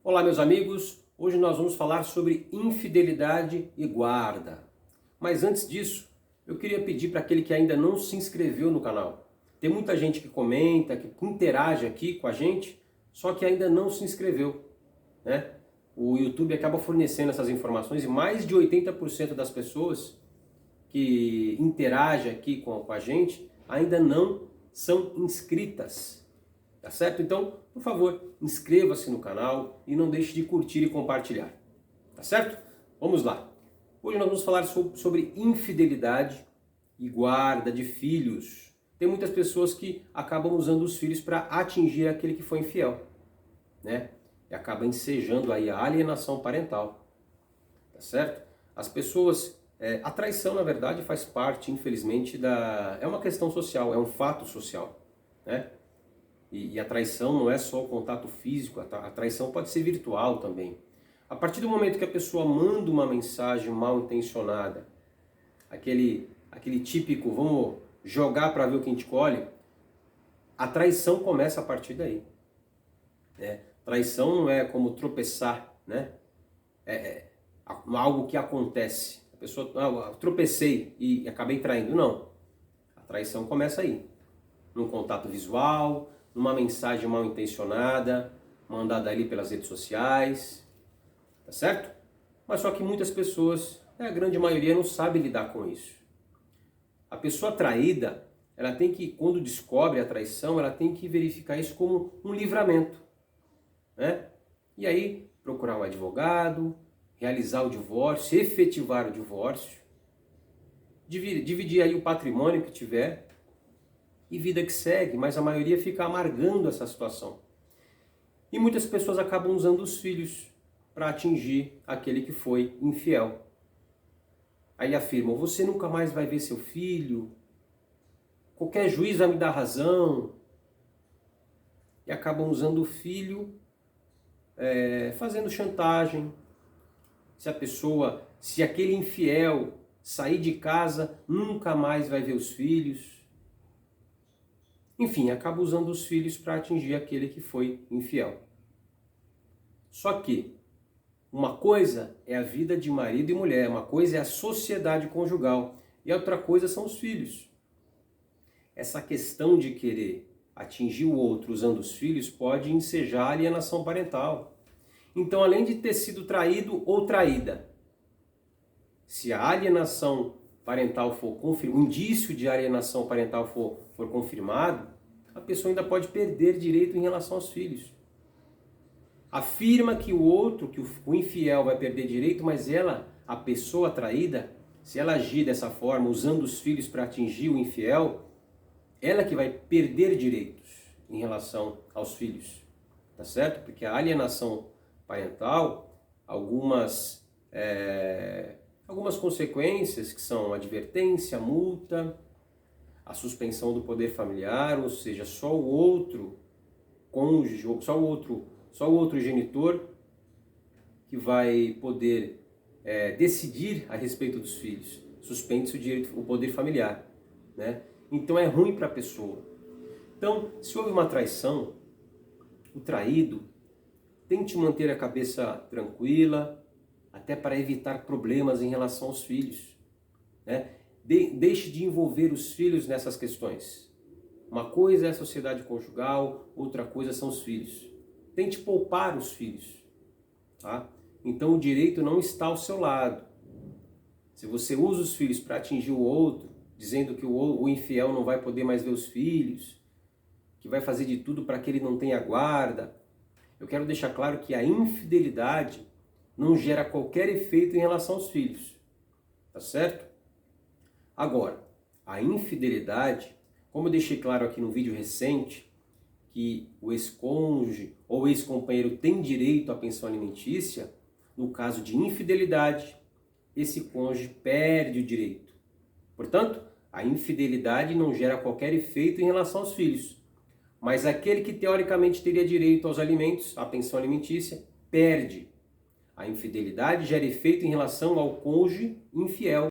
Olá, meus amigos. Hoje nós vamos falar sobre infidelidade e guarda. Mas antes disso, eu queria pedir para aquele que ainda não se inscreveu no canal. Tem muita gente que comenta, que interage aqui com a gente, só que ainda não se inscreveu, né? O YouTube acaba fornecendo essas informações e mais de 80% das pessoas que interagem aqui com a gente ainda não são inscritas. Tá certo? Então, por favor, inscreva-se no canal e não deixe de curtir e compartilhar. Tá certo? Vamos lá. Hoje nós vamos falar sobre infidelidade e guarda de filhos. Tem muitas pessoas que acabam usando os filhos para atingir aquele que foi infiel, né? E acaba ensejando aí a alienação parental. Tá certo? As pessoas... a traição, na verdade, faz parte, infelizmente, é uma questão social, é um fato social, né? E a traição não é só o contato físico, a traição pode ser virtual também. A partir do momento que a pessoa manda uma mensagem mal intencionada, aquele típico, vamos jogar para ver o que a gente colhe, a traição começa a partir daí. Né? Traição não é como tropeçar, né? É algo que acontece. A pessoa, eu tropecei e acabei traindo. Não. A traição começa aí. Num contato visual, numa mensagem mal intencionada, mandada ali pelas redes sociais, tá certo? Mas só que muitas pessoas, a grande maioria, não sabe lidar com isso. A pessoa traída, ela tem que, quando descobre a traição, ela tem que verificar isso como um livramento, né? E aí, procurar um advogado, realizar o divórcio, efetivar o divórcio, dividir aí o patrimônio que tiver, e vida que segue, mas a maioria fica amargando essa situação. E muitas pessoas acabam usando os filhos para atingir aquele que foi infiel. Aí afirmam, você nunca mais vai ver seu filho, qualquer juiz vai me dar razão. E acabam usando o filho, fazendo chantagem. Se aquele infiel sair de casa, nunca mais vai ver os filhos. Enfim, acaba usando os filhos para atingir aquele que foi infiel. Só que uma coisa é a vida de marido e mulher, uma coisa é a sociedade conjugal e a outra coisa são os filhos. Essa questão de querer atingir o outro usando os filhos pode ensejar a alienação parental. Então, além de ter sido traído ou traída, se a alienação parental for confirmado, o indício de alienação parental for confirmado, a pessoa ainda pode perder direito em relação aos filhos. Afirma que o infiel vai perder direito, mas a pessoa traída, se ela agir dessa forma, usando os filhos para atingir o infiel, ela que vai perder direitos em relação aos filhos. Tá certo? Porque a alienação parental, algumas consequências que são advertência, multa, a suspensão do poder familiar, ou seja, só o outro cônjuge, só o outro genitor que vai poder decidir a respeito dos filhos. Suspende-se o poder familiar, né? Então é ruim para a pessoa. Então, se houve uma traição, o traído tente manter a cabeça tranquila, até para evitar problemas em relação aos filhos, né? Deixe de envolver os filhos nessas questões. Uma coisa é a sociedade conjugal, outra coisa são os filhos. Tente poupar os filhos, tá? Então o direito não está ao seu lado. Se você usa os filhos para atingir o outro, dizendo que o infiel não vai poder mais ver os filhos, que vai fazer de tudo para que ele não tenha guarda, eu quero deixar claro que a infidelidade não gera qualquer efeito em relação aos filhos, tá certo? Agora, a infidelidade, como eu deixei claro aqui no vídeo recente, que o ex-cônjuge ou ex-companheiro tem direito à pensão alimentícia, no caso de infidelidade, esse cônjuge perde o direito. Portanto, a infidelidade não gera qualquer efeito em relação aos filhos, mas aquele que teoricamente teria direito aos alimentos, à pensão alimentícia, perde. A infidelidade gera efeito em relação ao cônjuge infiel.